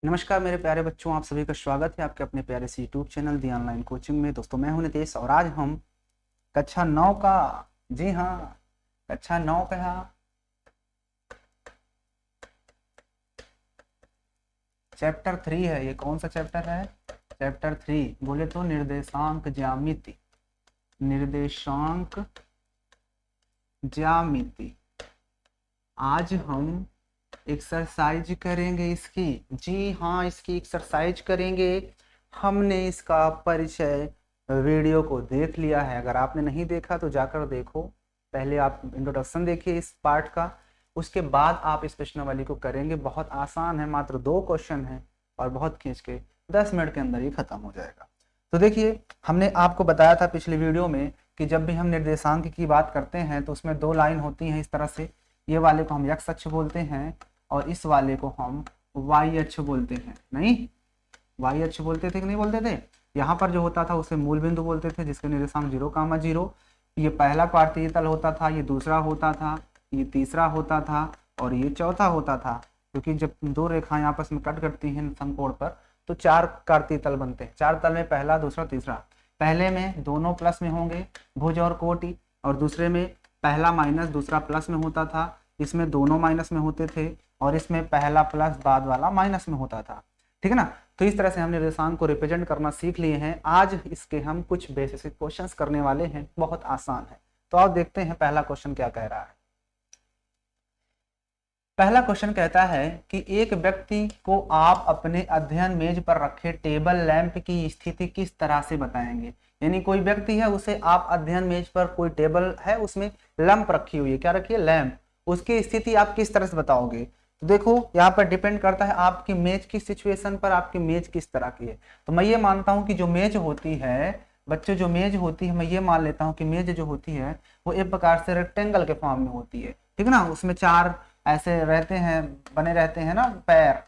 नमस्कार मेरे प्यारे बच्चों, आप सभी का स्वागत है आपके अपने प्यारे से यूट्यूब चैनल दी ऑनलाइन कोचिंग में। दोस्तों मैं हूं नितेश और आज हम कक्षा 9 का, जी हाँ, कक्षा 9 का चैप्टर 3 है। ये कौन सा चैप्टर है? चैप्टर 3 बोले तो निर्देशांक ज्यामिति। निर्देशांक ज्यामिति आज हम एक्सरसाइज करेंगे इसकी। जी हाँ, इसकी एक्सरसाइज करेंगे। हमने इसका परिचय वीडियो को देख लिया है। अगर आपने नहीं देखा तो जाकर देखो। पहले आप इंट्रोडक्शन देखिए इस पार्ट का, उसके बाद आप इस प्रश्नावली को करेंगे। बहुत आसान है, मात्र 2 क्वेश्चन है और बहुत खींच के 10 मिनट के अंदर ही खत्म हो जाएगा। तो देखिए, हमने आपको बताया था पिछले वीडियो में कि जब भी हम निर्देशांक की बात करते हैं तो उसमें 2 लाइन होती हैं इस तरह से। ये वाले को हम एक्स अक्ष बोलते हैं और इस वाले को हम वाई अक्ष बोलते हैं। नहीं, वाई अक्ष बोलते थे कि नहीं बोलते थे? यहाँ पर जो होता था उसे मूल बिंदु बोलते थे, जिसके निर्देशांक 0,0। ये पहला क्वार्तीय तल होता था, ये दूसरा होता था, ये तीसरा होता था और ये चौथा होता था। क्योंकि जब 2 रेखाएं आपस में कट करती हैं समकोण पर तो 4 कार्तीय तल बनते हैं। 4 तल में पहला, दूसरा, तीसरा। पहले में दोनों प्लस में होंगे, भुज और कोटि, और दूसरे में पहला माइनस दूसरा प्लस में होता था। इसमें दोनों माइनस में होते थे और इसमें पहला प्लस बाद वाला माइनस में होता था। ठीक है ना? तो इस तरह से हम निर्देशांक को रिप्रेजेंट करना सीख लिए हैं। आज इसके हम कुछ बेसिक क्वेश्चंस करने वाले हैं, बहुत आसान है। तो आप देखते हैं पहला क्वेश्चन क्या कह रहा है। पहला क्वेश्चन कहता है कि एक व्यक्ति को आप अपने अध्ययन मेज पर रखे टेबल लैंप की स्थिति किस तरह से बताएंगे। यानी कोई व्यक्ति है, उसे आप अध्ययन मेज पर, कोई टेबल है उसमें लैंप रखी हुई है। क्या रखी है? लैंप। उसकी स्थिति आप किस तरह से बताओगे? तो देखो, यहाँ पर डिपेंड करता है आपकी मेज की सिचुएशन पर, आपकी मेज किस तरह की है। तो मैं ये मानता हूँ कि जो मेज होती है बच्चों, जो मेज होती है, मैं ये मान लेता हूँ कि मेज जो होती है वो एक प्रकार से रेक्टेंगल के फॉर्म में होती है। ठीक है ना? उसमें 4 ऐसे रहते हैं, बने रहते हैं ना पैर।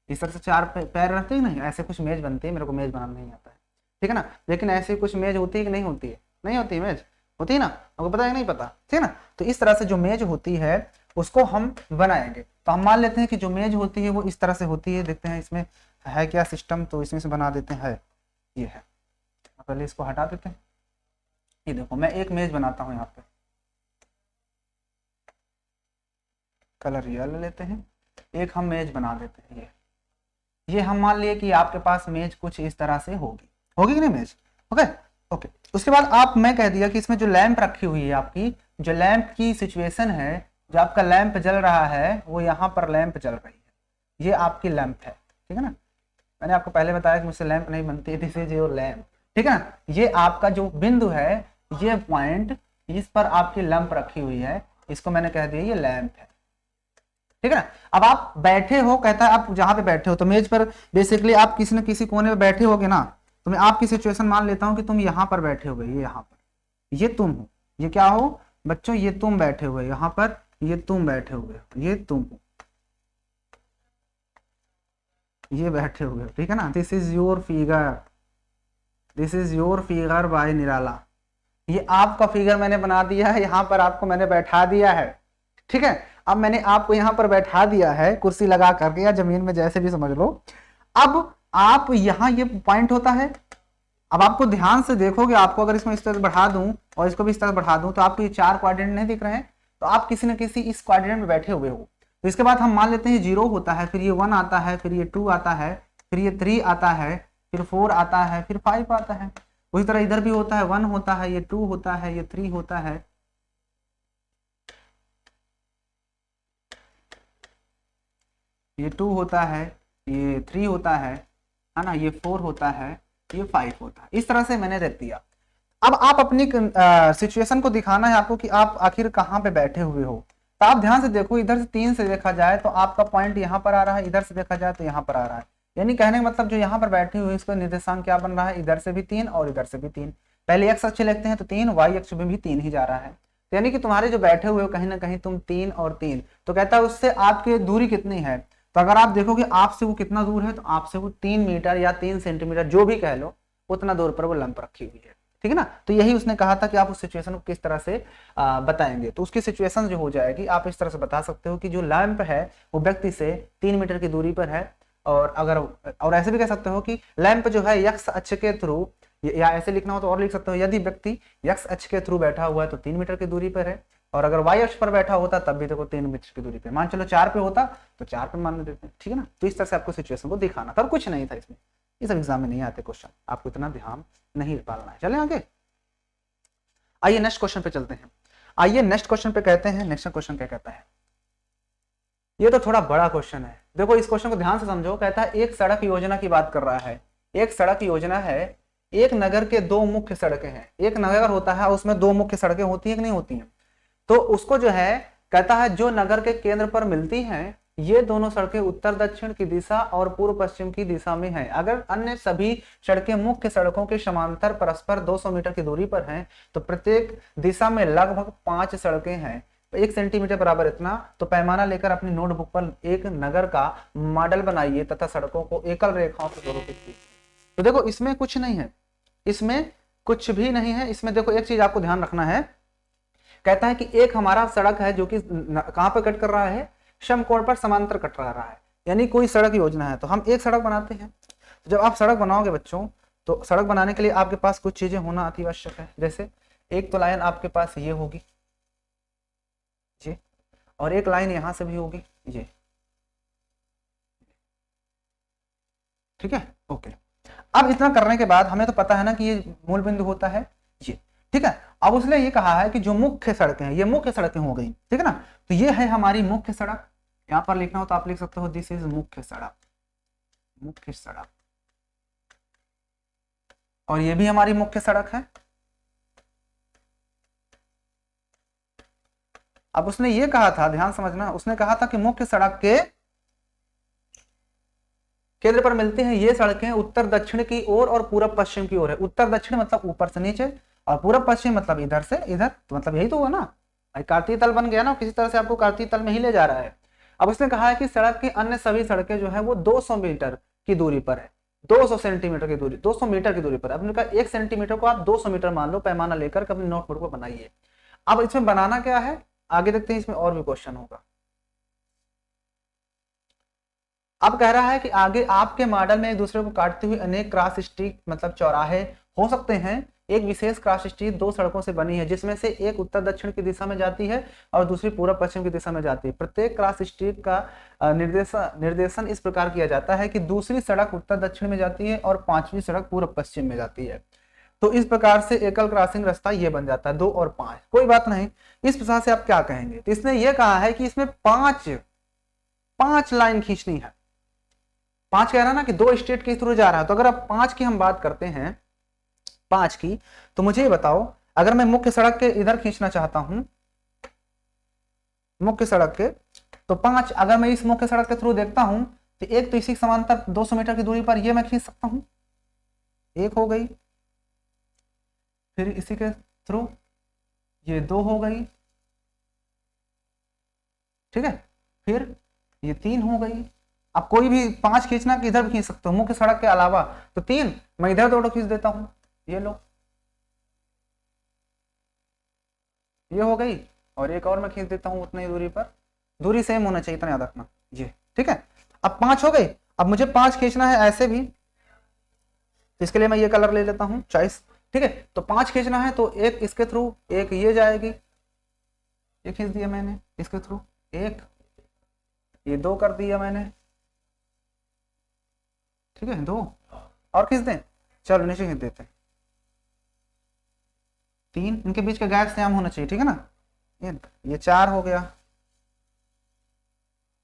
इस तरह से 4 पैर रहते हैं नहीं, ऐसे कुछ मेज बनती है। मेरे को मेज बनाना नहीं आता है, ठीक है ना? लेकिन ऐसे कुछ मेज होती है कि नहीं होती है? नहीं होती मेज, होती है ना? आपको पता है नहीं पता? ठीक है ना? तो इस तरह से जो मेज होती है उसको हम बनाएंगे। तो हम मान लेते हैं कि जो मेज होती है वो इस तरह से होती है। देखते हैं इसमें है क्या सिस्टम, तो इसमें से बना देते हैं। ये है, पहले इसको हटा देते हैं। ये देखो, मैं एक मेज बनाता हूँ। यहाँ पे कलर ये ले लेते हैं, एक हम मेज बना देते हैं। ये हम मान लिए कि आपके पास मेज कुछ इस तरह से होगी, होगी कि नहीं मेज? Okay okay. उसके बाद आप, मैं कह दिया कि इसमें जो लैंप रखी हुई है, आपकी जो लैंप की सिचुएशन है, जो आपका लैंप जल रहा है वो यहाँ पर लैंप जल रही है। ये आपकी लैंप है, ठीक है ना? मैंने आपको पहले बताया कि मुझसे लैंप नहीं बनती, दिस इज योर लैंप। ठीक है ना? ये आपका जो बिंदु है, ये पॉइंट, इस पर आपकी लैंप रखी हुई है, इसको मैंने कह दिया ये लैंप है। ठीक है ना? अब आप बैठे हो, कहता है आप जहां पे बैठे हो, तो मेज पर बेसिकली आप किसी न किसी कोने में बैठे होगे ना। तो मैं आपकी सिचुएशन मान लेता हूं कि तुम यहां पर बैठे हो, ये यहां पर, ये तुम हो। ये क्या हो बच्चों? ये तुम बैठे हुए यहां पर, ये तुम बैठे हुए, ये तुम हो, ये बैठे हुए। ठीक है ना? This is your figure, this is your figure by Nirala. ये आपका फिगर मैंने बना दिया है, यहाँ पर आपको मैंने बैठा दिया है। ठीक है? अब मैंने आपको यहाँ पर बैठा दिया है, कुर्सी लगा करके या जमीन में, जैसे भी समझ लो। अब आप यहाँ, ये पॉइंट होता है। अब आपको ध्यान से देखोगे, आपको अगर इसमें इस तरह बढ़ा दूं और इसको भी इस तरह बढ़ा दूं तो आपको ये 4 क्वाड्रेंट नहीं दिख रहे हैं? तो आप किसी न किसी इस क्वाड्रेंट में बैठे हुए हो। तो इसके बाद हम मान लेते हैं 0 होता है, फिर ये 1 आता है, फिर ये 2 आता है, फिर ये 3 आता है, फिर 4 आता है, फिर 5 आता है। उसी तरह इधर भी होता है, 1 होता है, ये 2 होता है, ये 3 होता है, ये 2 होता है, ये 3 होता है ना, ये 4 होता है, ये 5 होता है। इस तरह से मैंने रख दिया। अब आप अपनी सिचुएशन को दिखाना है आपको कि आप आखिर कहाँ पे बैठे हुए हो। तो आप ध्यान से देखो, इधर से 3 से देखा जाए तो आपका पॉइंट यहाँ पर आ रहा है, इधर से देखा जाए तो यहाँ पर आ रहा है। यानी कहने का मतलब जो यहाँ पर बैठे हुए इसका निर्देशांक क्या बन रहा है? इधर से भी 3 और इधर से भी 3। पहले एक्स अक्ष लिखते हैं तो 3, वाई अक्ष में भी 3 ही जा रहा है। तो यानी कि तुम्हारे जो बैठे हुए हो कहीं ना कहीं तुम 3 और 3। तो कहता है उससे आपकी दूरी कितनी है? तो अगर आप देखोगे आपसे वो कितना दूर है, तो आपसे वो 3 मीटर या 3 सेंटीमीटर जो भी कह लो, उतना दूर पर वो लंप रखी हुई है। ठीक है ना? तो यही उसने कहा था कि आप उस सिचुएशन को किस तरह से बताएंगे। तो उसकी सिचुएशन जो हो जाएगी, आप इस तरह से बता सकते हो कि जो लैंप है वो व्यक्ति से 3 मीटर की दूरी पर है और अगर और ऐसे भी कह सकते हो कि लैंप जो है एक्स अक्ष के थ्रू, या ऐसे लिखना हो तो और लिख सकते हो, यदि व्यक्ति एक्स अक्ष के थ्रू बैठा हुआ है तो 3 मीटर की दूरी पर है, और अगर वाई अक्ष पर बैठा होता तब भी देखो 3 मीटर की दूरी पे, मान चलो 4 पे होता तो 4 पे मान लेते हैं, ठीक है ना। तो इस तरह से आपको सिचुएशन को दिखाना, तब कुछ नहीं था इसमें, ये सब एग्जाम में नहीं आते क्वेश्चन, आपको इतना ध्यान नहीं डालना है। चले आगे, आइए नेक्स्ट क्वेश्चन पे चलते हैं। आइए नेक्स्ट क्वेश्चन पे कहते हैं, नेक्स्ट क्वेश्चन क्या कहता है, ये तो थोड़ा बड़ा क्वेश्चन है, देखो इस क्वेश्चन को ध्यान से समझो। कहता है एक सड़क योजना की बात कर रहा है, एक सड़क योजना है, एक नगर के 2 मुख्य सड़कें हैं, एक नगर होता है उसमें 2 मुख्य सड़कें होती है कि नहीं होती हैं, तो उसको जो है कहता है जो नगर के केंद्र पर मिलती हैं, ये दोनों सड़कें उत्तर दक्षिण की दिशा और पूर्व पश्चिम की दिशा में हैं। अगर अन्य सभी सड़कें मुख्य सड़कों के समांतर परस्पर 200 मीटर की दूरी पर हैं, तो प्रत्येक दिशा में लगभग 5 सड़कें हैं, 1 सेंटीमीटर बराबर इतना। तो पैमाना लेकर अपनी नोटबुक पर एक नगर का मॉडल बनाइए तथा सड़कों को एकल रेखाओं से स्वरूपित कीजिए। तो देखो इसमें कुछ नहीं है, इसमें कुछ भी नहीं है। इसमें देखो एक चीज आपको ध्यान रखना है, कहता है कि एक हमारा सड़क है जो कि कहां पर कट कर रहा है, समकोण पर समांतर कट रहा है, यानी कोई सड़क योजना है। तो हम एक सड़क बनाते हैं, तो जब आप सड़क बनाओगे बच्चों, तो सड़क बनाने के लिए आपके पास कुछ चीजें होना अति आवश्यक है। जैसे एक तो लाइन आपके पास ये होगी जी, और एक लाइन यहां से भी होगी ये, ठीक है, ओके। अब इतना करने के बाद हमें तो पता है ना कि ये मूल बिंदु होता है ये, ठीक है। अब उसने ये कहा है कि जो मुख्य सड़कें हैं, ये मुख्य सड़कें हो गई, ठीक है ना। तो ये है हमारी मुख्य सड़क, यहां पर लिखना हो तो आप लिख सकते हो दिस इज मुख्य सड़क, मुख्य सड़क, और ये भी हमारी मुख्य सड़क है। अब उसने ये कहा था, ध्यान समझना, उसने कहा था कि मुख्य सड़क के केंद्र पर मिलते हैं ये सड़कें उत्तर दक्षिण की ओर और पूरब पश्चिम की ओर है। उत्तर दक्षिण मतलब ऊपर से नीचे, और पूरब पश्चिम मतलब इधर से इधर, तो मतलब यही तो हुआ ना भाई, कार्तीय तल बन गया ना, किसी तरह से आपको कार्तीय तल में ही ले जा रहा है। अब उसने कहा है कि सड़क की अन्य सभी सड़कें जो है वो 200 मीटर की दूरी पर है, 200 सेंटीमीटर की दूरी, 200 मीटर की दूरी पर। अब कहा 1 सेंटीमीटर को आप 200 मीटर मान लो, पैमाना लेकर अपनी नोटबुक को बनाइए। अब इसमें बनाना क्या है, आगे देखते हैं, इसमें और भी क्वेश्चन होगा। अब कह रहा है कि आगे आपके मॉडल में एक दूसरे को काटती हुई अनेक क्रॉस स्ट्रीट मतलब चौराहे हो सकते हैं। एक विशेष क्रॉस स्ट्रीट 2 सड़कों से बनी है, जिसमें से एक उत्तर दक्षिण की दिशा में जाती है और दूसरी पूर्व पश्चिम की दिशा में जाती है। प्रत्येक क्रॉस स्ट्रीट का निर्देशन इस प्रकार किया जाता है कि दूसरी सड़क उत्तर दक्षिण में जाती है और 5वीं सड़क पूर्व पश्चिम में जाती है। तो इस प्रकार से एकल क्रॉसिंग रास्ता ये बन जाता है 2 और 5। कोई बात नहीं, इस प्रकार से आप क्या कहेंगे, तो इसने ये कहा है कि इसमें 5 लाइन खींचनी है। 5 कह रहा है ना कि 2 स्टेट के थ्रू जा रहा है, तो अगर आप 5 की हम बात करते हैं, 5 की, तो मुझे ये बताओ, अगर मैं मुख्य सड़क के इधर खींचना चाहता हूं, मुख्य सड़क के, तो 5 अगर मैं इस मुख्य सड़क के थ्रू देखता हूं, तो एक तो इसी समांतर 200 मीटर की दूरी पर ये मैं खींच सकता हूं, एक हो गई, फिर इसी के थ्रू ये 2 हो गई, ठीक है, फिर ये 3 हो गई। अब कोई भी 5 खींचना कि इधर भी खींच सकते हो मुख्य सड़क के अलावा, तो 3 मैं इधर 2 खींच देता हूं, ये लो, ये हो गई, और एक और मैं खींच देता हूं उतनी दूरी पर, दूरी सेम होना चाहिए, इतना याद रखना ये, ठीक है। अब 5 हो गई, अब मुझे 5 खींचना है ऐसे भी, तो इसके लिए मैं ये कलर ले लेता हूं चॉइस, ठीक है। तो 5 खींचना है तो एक इसके थ्रू, एक ये जाएगी, ये खींच दिया मैंने इसके थ्रू, एक ये 2 कर दिया मैंने, ठीक है, 2 और खींच दें, चलो नीचे खींच देते हैं, 3, इनके बीच का गैप सेम होना चाहिए, ठीक है ना, ये 4 हो गया,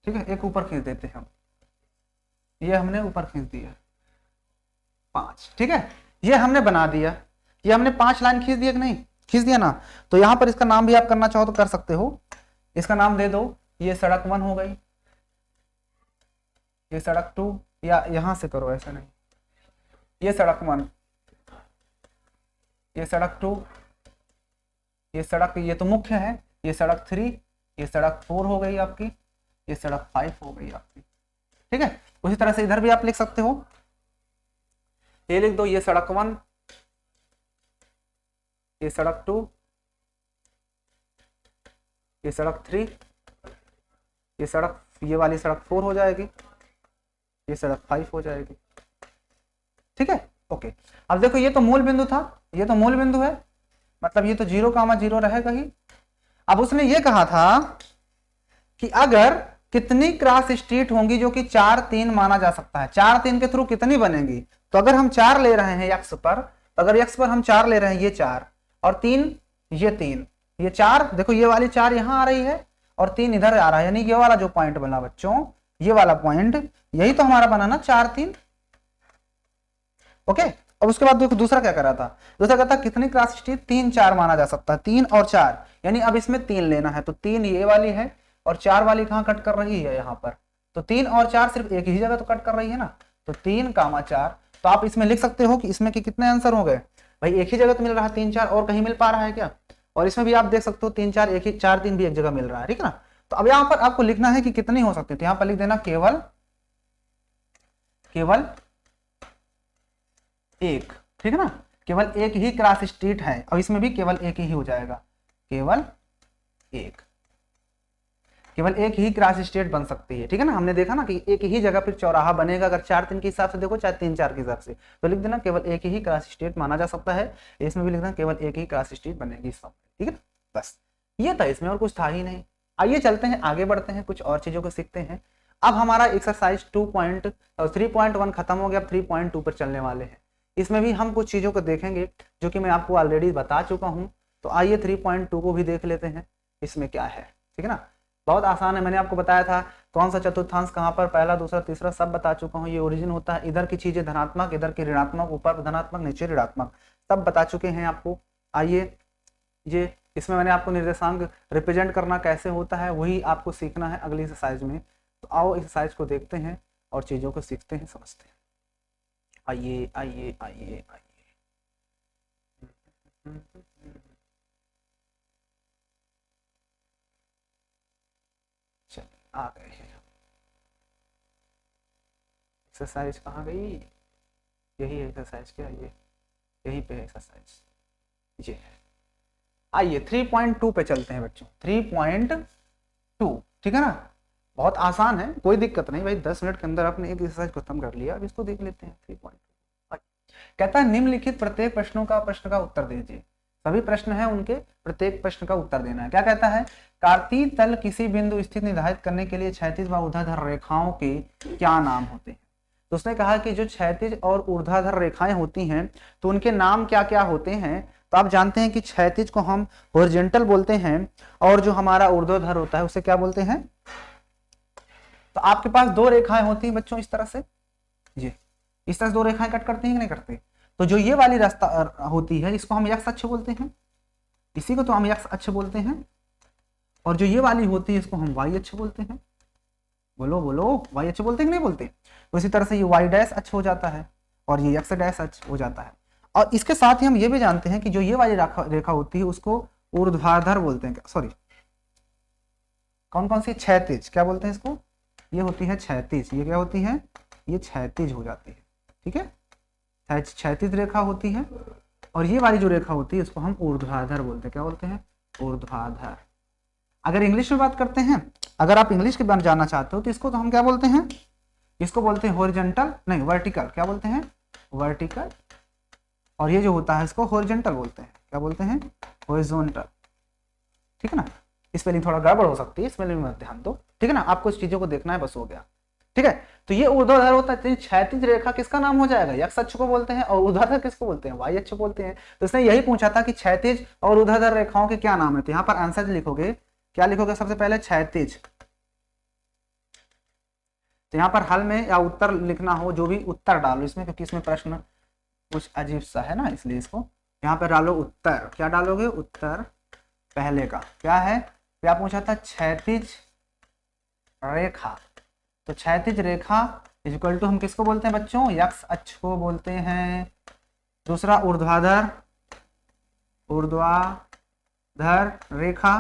ठीक है, एक ऊपर खींच देते हैं हम, ये हमने ऊपर खींच दिया 5, ठीक है, ये हमने बना दिया, ये हमने 5 लाइन खींच दिया कि नहीं, खींच दिया ना। तो यहां पर इसका नाम भी आप करना चाहो तो कर सकते हो, इसका नाम दे दो, ये सड़क 1 हो गई, ये सड़क 2, या यहां से करो, ऐसा नहीं, ये सड़क 1, ये सड़क 2, ये सड़क, ये तो मुख्य है, ये सड़क 3, ये सड़क 4 हो गई आपकी, ये सड़क 5 हो गई आपकी, ठीक है। उसी तरह से इधर भी आप लिख सकते हो, ये लिख दो, ये सड़क 1, ये सड़क 2, ये सड़क 3, ये सड़क, ये वाली सड़क 4 हो जाएगी, ये सड़क 5 हो जाएगी। ठीक है, ओके। अब देखो ये तो मूल बिंदु था, ये तो मूल बिंदु है, मतलब ये तो 0, 0 रहेगा ही। अब उसने ये कहा था कि अगर कितनी क्रॉस स्ट्रीट होंगी जो कि 4, 3 माना जा सकता है, 4, 3 के थ्रू कितनी बनेगी। तो अगर हम 4 ले रहे हैं x पर, तो अगर x पर हम 4 ले रहे हैं, ये 4 और 3, ये 3, ये 4, देखो ये वाली 4 यहां आ रही है और 3 इधर आ रहा है, यानी ये वाला जो पॉइंट बना बच्चों, ये वाला पॉइंट, यही तो हमारा बना ना 4, 3। ओके। अब उसके बाद देखो दूसरा क्या कर रहा था, दूसरा कहता कितनी क्रॉस स्ट्रीट 3, 4 माना जा सकता है, 3 और 4, यानी अब इसमें 3 लेना है, तो 3 ये वाली है और 4 वाली कहां कट कर रही है, यहाँ पर। तो 3 और 4 सिर्फ एक ही जगह तो कट कर रही है ना, तो 3, 4। तो आप इसमें लिख सकते हो कि इसमें के कितने आंसर हो गए भाई, एक ही जगह तो मिल रहा है 3, 4, और कहीं मिल पा रहा है क्या। और इसमें भी आप देख सकते हो 3, 4 एक ही, 4, 3 भी एक जगह मिल रहा है, ठीक है ना। तो अब यहाँ पर आपको लिखना है कि कितनी हो सकती है, तो यहाँ पर लिख देना केवल एक, ठीक है ना, केवल एक ही क्रॉस स्ट्रीट है, और इसमें भी केवल एक ही हो जाएगा, केवल एक ही क्रॉस स्ट्रीट बन सकती है, ठीक है ना। हमने देखा ना कि एक ही जगह फिर चौराहा बनेगा, अगर 4, 3 के हिसाब से देखो, चाहे 3, 4 के हिसाब से, तो लिख देना केवल एक ही क्रॉस स्ट्रीट माना जा सकता है, इसमें भी लिख देना केवल एक ही क्रॉस स्ट्रीट बनेगी इस फॉर्म में, ठीक है। बस ये था इसमें, और कुछ था ही नहीं। आइए चलते हैं आगे, बढ़ते हैं, कुछ और चीजों को सीखते हैं। अब हमारा एक्सरसाइज 3.1 खत्म हो गया, अब 3.2 पर चलने वाले हैं। इसमें भी हम कुछ चीजों को देखेंगे जो कि मैं आपको ऑलरेडी बता चुका हूं। तो आइए 3.2 को भी देख लेते हैं, इसमें क्या है, ठीक है ना। बहुत आसान है, मैंने आपको बताया था कौन सा चतुर्थांश कहाँ पर, पहला, दूसरा, तीसरा सब बता चुका हूँ। ये ओरिजिन होता है, इधर की चीजें धनात्मक, इधर की ऋणात्मक, ऊपर धनात्मक, नीचे ऋणात्मक, सब बता चुके हैं आपको। आइए, ये इसमें मैंने आपको निर्देशांक रिप्रेजेंट करना कैसे होता है वही आपको सीखना है अगली एक्सरसाइज में। तो आओ एक्सरसाइज को देखते हैं और चीजों को सीखते हैं, समझते हैं। आइए आइए आइए आइए, चलिए आ गए हैं। एक्सरसाइज कहाँ गई, यही है एक्सरसाइज, क्या ये यहीं पे है एक्सरसाइज, ये है। आइए 3.2 पे चलते हैं बच्चों, 3.2, ठीक है ना। बहुत आसान है, कोई दिक्कत नहीं भाई, 10 मिनट के अंदर आपने एक एक्सरसाइज खत्म कर लिया। अब इसको देख लेते हैं 3.2। कहता है निम्नलिखित प्रत्येक प्रश्न का उत्तर दीजिए। सभी प्रश्न है उनके, प्रत्येक प्रश्न का उत्तर देना है। क्या कहता है, कार्तीय तल किसी बिंदु स्थित निर्धारित करने के लिए क्षैतिज व ऊर्ध्वाधर रेखाओं के क्या नाम होते हैं। तो उसने कहा कि जो क्षैतिज और ऊर्ध्वाधर रेखाएं होती हैं तो उनके नाम क्या क्या होते हैं। तो आप जानते हैं कि क्षैतिज को हम हॉरिजॉन्टल बोलते हैं और जो हमारा ऊर्ध्वाधर होता है उसे क्या बोलते हैं। तो आपके पास 2 रेखाएं होती हैं बच्चों, इस तरह से, ये इस तरह से 2 रेखाएं कट करती हैं कि नहीं करते। तो जो ये वाली रास्ता होती है इसको हम यक्ष अक्ष बोलते हैं, इसी को तो हम यक्ष अक्ष बोलते हैं। और जो ये वाली होती है इसको हम वाई अक्ष बोलते हैं। बोलो बोलो, वाई अक्ष बोलते हैं कि नहीं बोलते। तो इसी तरह से ये वाई डैश अक्ष हो जाता है और ये यक्ष डैश अक्ष हो जाता है। और इसके साथ ही हम ये भी जानते हैं कि जो ये वाली रेखा होती है उसको ऊर्ध्वाधर बोलते हैं, सॉरी कौन कौन सी, क्षैतिज, क्या बोलते हैं इसको, ये होती है क्षैतिज। ये क्या होती है, ये क्षैतिज हो जाती है, ठीक है, क्षैतिज रेखा होती है। और ये वाली जो रेखा होती है इसको हम ऊर्ध्वाधर बोलते हैं, क्या बोलते हैं, ऊर्ध्वाधर। अगर इंग्लिश में बात करते हैं, अगर आप इंग्लिश के बारे में जानना चाहते हो तो इसको तो हम क्या बोलते हैं, इसको बोलते हैं हॉरिजॉन्टल, नहीं वर्टिकल, क्या बोलते हैं, वर्टिकल। और ये जो होता है इसको हॉरिजॉन्टल बोलते हैं, क्या बोलते हैं, हॉरिजॉन्टल, ठीक है ना। स्पेलिंग थोड़ा गड़बड़ हो सकती है, स्पेलिंग में ध्यान दो, ठीक है ना। आपको इस चीजों को देखना है, बस हो गया, ठीक है। तो ये ऊर्ध्वाधर होता है, क्षैतिज रेखा किसका नाम हो जाएगा, यक्ष अक्ष को बोलते हैं, और ऊर्ध्वाधर किसको बोलते हैं, वाई अक्ष बोलते हैं। तो इसने यही पूछा था कि क्षैतिज और ऊर्ध्वाधर रेखाओं के क्या नाम है। तो यहाँ पर आंसर लिखोगे, क्या लिखोगे, सबसे पहले क्षैतिज। तो यहाँ पर हल में या उत्तर लिखना हो, जो भी उत्तर डालो इसमें, क्योंकि इसमें प्रश्न कुछ अजीब सा है ना, इसलिए इसको यहाँ पर डालो उत्तर। क्या डालोगे, उत्तर पहले का क्या है, क्या पूछा था, क्षैतिज रेखा। तो क्षैतिज रेखा इक्वल टू हम किसको बोलते हैं बच्चों, यक्ष अक्ष को बोलते हैं। दूसरा ऊर्ध्वाधर, ऊर्ध्वाधर रेखा,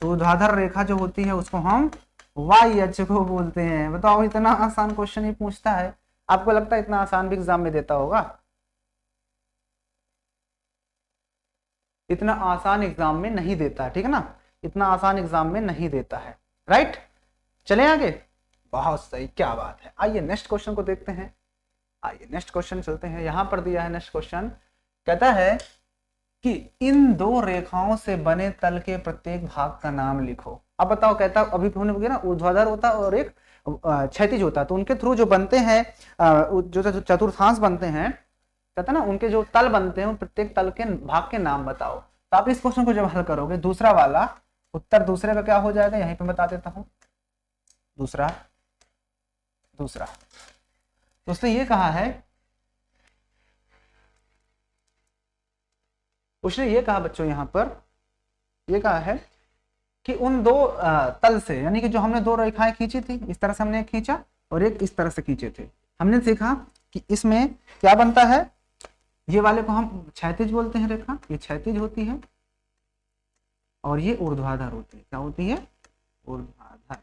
तो ऊर्ध्वाधर रेखा जो होती है उसको हम वाई अक्ष को बोलते हैं। बताओ, इतना आसान क्वेश्चन ही पूछता है, आपको लगता है इतना आसान भी एग्जाम में देता होगा, इतना आसान एग्जाम में नहीं देता है, ठीक है ना, इतना आसान एग्जाम में नहीं देता है, राइट। चले आगे, बहुत सही, क्या बात है। आइए नेक्स्ट क्वेश्चन को देखते हैं। आइए नेक्स्ट क्वेश्चन चलते हैं। यहां पर दिया है नेक्स्ट क्वेश्चन, कहता है कि इन दो रेखाओं से बने तल के प्रत्येक भाग का नाम लिखो। अब बताओ, कहता अभी होने ना ऊर्ध्वाधर होता है और एक क्षैतिज होता है, तो उनके थ्रू जो बनते हैं जो चतुर्थांश बनते हैं, कहता ना उनके जो तल बनते हैं उन प्रत्येक तल के भाग के नाम बताओ। तो आप इस क्वेश्चन को जब हल करोगे, दूसरा वाला उत्तर दूसरे का क्या हो जाएगा, यहीं पे बता देता हूं। दूसरा तो उसने ये कहा है, उसने ये कहा बच्चों, यहां पर ये कहा है कि उन दो तल से, यानी कि जो हमने दो रेखाएं खींची थी, इस तरह से हमने खींचा और एक इस तरह से खींचे थे, हमने सीखा कि इसमें क्या बनता है, ये वाले को हम क्षैतिज बोलते हैं रेखा, ये क्षैतिज होती है और ये ऊर्ध्वाधर होती है। क्या होती है, ऊर्ध्वाधर।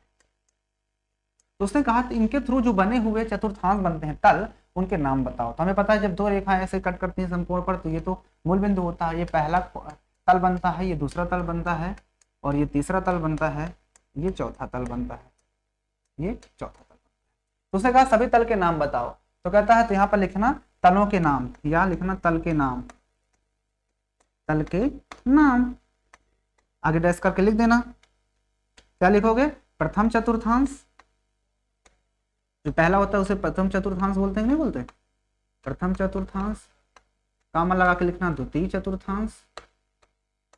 तो उसने कहा इनके थ्रू जो बने हुए चतुर्थांश बनते हैं तल, उनके नाम बताओ। तो हमें पता है जब दो रेखाएं ऐसे कट करती हैं समकोण पर, तो ये तो मूल बिंदु होता है, ये पहला तल बनता है, ये दूसरा तल बनता है और ये तीसरा तल बनता है, ये चौथा तल बनता है, ये चौथा तल। तो उसने कहा सभी तल के नाम बताओ। तो कहता है तो यहाँ पर लिखना तलों के नाम, या लिखना तल के नाम, तल के नाम आगे डैश करके लिख देना। क्या लिखोगे, प्रथम चतुर्थांश, जो पहला होता है उसे प्रथम चतुर्थांश बोलते हैं, नहीं बोलते, प्रथम चतुर्थांश, कामा लगा के लिखना द्वितीय चतुर्थांश,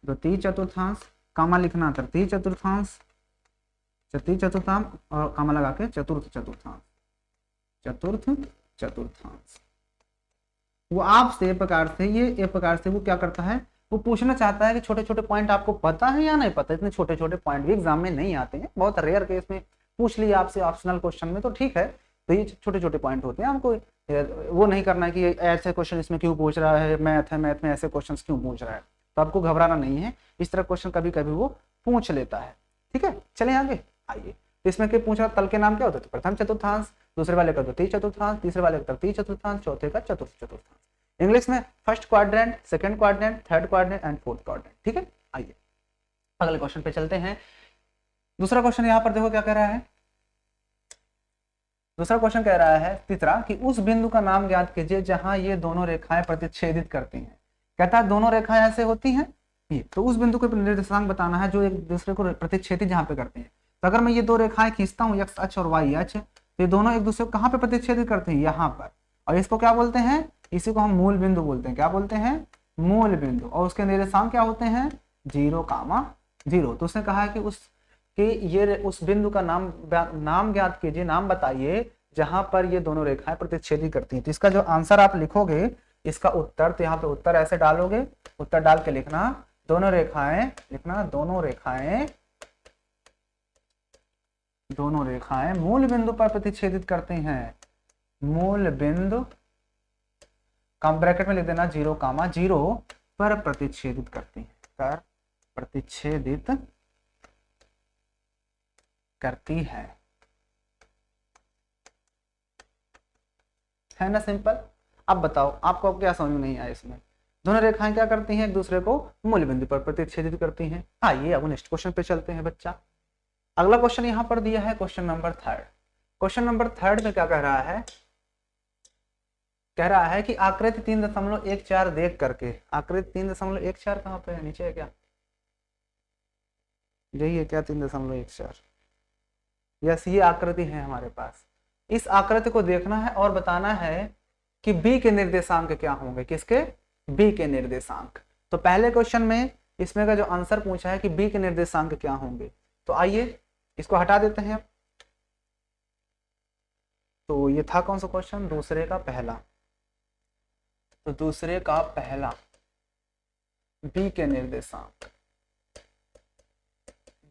द्वितीय चतुर्थांश, कामा लिखना तृतीय चतुर्थांश, तृतीय चतुर्थांश और कामा लगा के चतुर्थ चतुर्थांश, चतुर्थ चतुर्थांश। वो आपसे प्रकार से, ये प्रकार से वो क्या करता है, वो पूछना चाहता है कि छोटे छोटे पॉइंट आपको पता है या नहीं पता। इतने छोटे छोटे पॉइंट भी एग्जाम में नहीं आते हैं, बहुत रेयर केस में पूछ लिया आपसे ऑप्शनल क्वेश्चन में तो ठीक है, तो ये छोटे छोटे पॉइंट होते हैं। हमको वो नहीं करना है कि ऐसे क्वेश्चन इसमें क्यों पूछ रहा है, मैथ है, मैथ में ऐसे क्वेश्चन क्यों पूछ रहा है, तो आपको घबराना नहीं है। इस तरह क्वेश्चन कभी कभी वो पूछ लेता है, ठीक है। चले आगे, आइए। तो इसमें क्या पूछ रहा, तल के नाम क्या होते थे, प्रथम चतुर्थांश, दूसरे वाले का द्वितीय चतुर्थांश, तीसरे वाले का तृतीय चतुर्थांश, चौथे का चतुर्थ चतुर्थांश। इंग्लिश में first quadrant, second quadrant, third quadrant and fourth quadrant, ठीक है। आइए अगले क्वेश्चन पे चलते हैं। दूसरा क्वेश्चन यहाँ पर देखो क्या कह रहा है। दूसरा क्वेश्चन कह रहा है तीसरा कि उस बिंदु का नाम ज्ञात कीजिए जहां ये दोनों रेखाएं प्रतिच्छेदित करती हैं। कहता है दोनों रेखाएं ऐसे होती हैं ये, तो उस बिंदु को निर्देशांक बताना है जो एक दूसरे को प्रतिच्छेदित जहां पे करते हैं। तो अगर मैं ये दो रेखाएं खींचता हूँ एक्स अक्ष और वाई अक्ष, तो ये दोनों एक दूसरे को कहाँ पे प्रतिच्छेदित करते हैं, यहाँ पर। और इसको क्या बोलते हैं, इसी को हम मूल बिंदु बोलते हैं। क्या बोलते हैं, मूल बिंदु। और उसके निर्देशांक क्या होते हैं, 0,0। तो उसने कहा है कि उस बिंदु का नाम ज्ञात कीजिए, नाम बताइए जहां पर ये दोनों रेखाएं प्रतिच्छेदित करती हैं। तो इसका जो आंसर आप लिखोगे, इसका उत्तर, तो यहाँ पे उत्तर ऐसे डालोगे, उत्तर डाल के लिखना दोनों रेखाएं, लिखना दोनों रेखाएं मूल बिंदु पर प्रतिच्छेदित करते हैं। मूल बिंदु कम ब्रैकेट में लिख देना 0,0 पर प्रतिच्छेदित करती है, पर प्रतिच्छेदित करती है ना, सिंपल। अब बताओ आपको क्या समझ में नहीं आया इसमें। दोनों रेखाएं क्या करती हैं, एक दूसरे को मूल बिंदु पर प्रतिच्छेदित करती हैं। आइए अब नेक्स्ट क्वेश्चन पे चलते हैं बच्चा। अगला क्वेश्चन यहाँ पर दिया है क्वेश्चन नंबर 3। क्वेश्चन नंबर 3 में क्या कह रहा है, कह रहा है कि आकृति 3.14 देख करके, आकृति 3.14 कहाँ पे है, नीचे है क्या, यही है क्या 3.14, यस ये आकृति है हमारे पास। इस आकृति को देखना है और बताना है कि बी के निर्देशांक क्या होंगे, किसके, बी के निर्देशांक। तो पहले क्वेश्चन में इसमें का जो आंसर पूछा है कि बी के निर्देशांक क्या होंगे, तो आइए इसको हटा देते हैं। तो ये था कौन सा क्वेश्चन, दूसरे का पहला। तो दूसरे का पहला बी के निर्देशांक,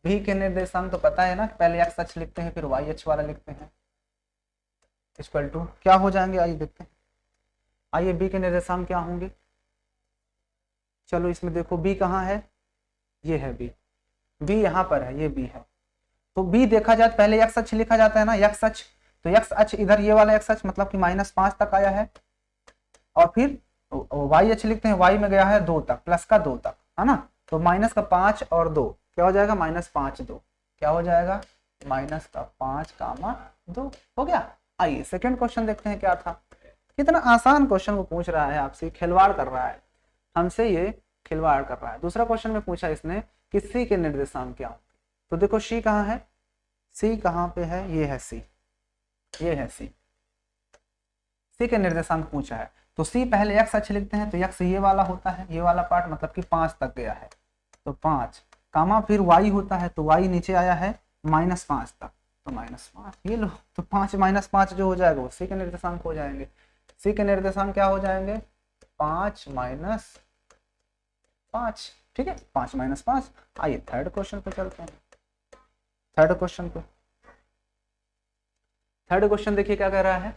बी के निर्देशांक तो पता है ना, पहले एक्स अक्ष लिखते हैं फिर वाई अक्ष वाला लिखते हैं, इक्वल टू क्या हो जाएंगे, आइए देखते हैं। आइए बी के निर्देशांक क्या होंगे, चलो इसमें देखो बी कहाँ है, ये है बी, बी यहाँ पर है, ये बी है। तो बी देखा जाए पहले एक्स अक्ष लिखा जाता है ना, एक्स अक्ष, तो एक्स अक्ष इधर ये वाला एक्स अक्ष मतलब कि -5 तक आया है, और फिर वाई अक्ष लिखते हैं, वाई में गया है 2 तक, प्लस का 2 तक, है ना। तो -5 और 2 क्या हो जाएगा, -5 2, क्या हो जाएगा, -5, 2 हो गया। आइए सेकंड क्वेश्चन देखते हैं क्या था। कितना आसान क्वेश्चन को पूछ रहा है आपसे, खिलवाड़ कर रहा है हमसे, ये खिलवाड़ कर रहा है। दूसरा क्वेश्चन में पूछा इसने कि सी के निर्देशांक क्या होंगे। तो देखो सी कहाँ है, सी कहाँ पे है, ये है सी, ये है सी। सी के निर्देशांक पूछा है तो सी पहले एक्स अक्ष लिखते हैं, तो एक्स ये वाला होता है, ये वाला पार्ट मतलब कि 5 तक गया है तो 5, कामा फिर वाई होता है तो वाई नीचे आया है -5 तक, तो -5 ये लो, तो 5 - 5 जो हो जाएगा वो सी के निर्देशांक हो जाएंगे। सी के निर्देशांक क्या हो जाएंगे, 5 - 5, ठीक है, 5 - 5। आइए थर्ड क्वेश्चन पे चलते हैं। थर्ड क्वेश्चन पे, थर्ड क्वेश्चन देखिए क्या कह रहा है।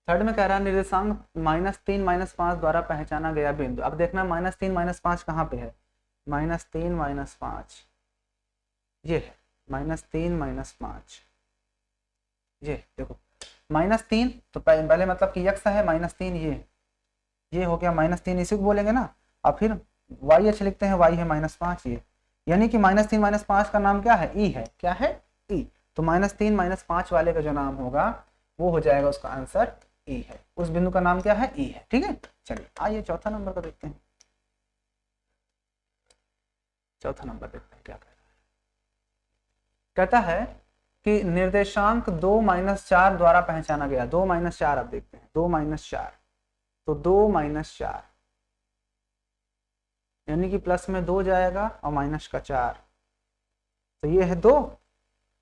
थर्ड में कह रहा है निर्देशांक -3 - 5 द्वारा पहचाना गया बिंदु। अब देखना -3 - 5 कहाँ पे है, -3 - 5 ये है, -3 - 5 ये देखो, -3 तो पहले मतलब कि x है -3, ये हो गया -3, इसी को बोलेंगे ना। अब फिर y h लिखते हैं, y है -5 ये, यानी कि -3 - 5 का नाम क्या है, e है, क्या है, e। तो -3 - 5 वाले का जो नाम होगा वो हो जाएगा, उसका आंसर e है, उस बिंदु का नाम क्या है, e है, ठीक है। चलिए आइए चौथा नंबर का देखते हैं। चौथा नंबर देखते हैं क्या कहता है कि निर्देशांक 2 - 4 द्वारा पहचाना गया। 2 - 4 अब देखते हैं, 2 - 4 तो 2 - 4 यानी कि प्लस में 2 जाएगा और माइनस का 4, तो ये है 2,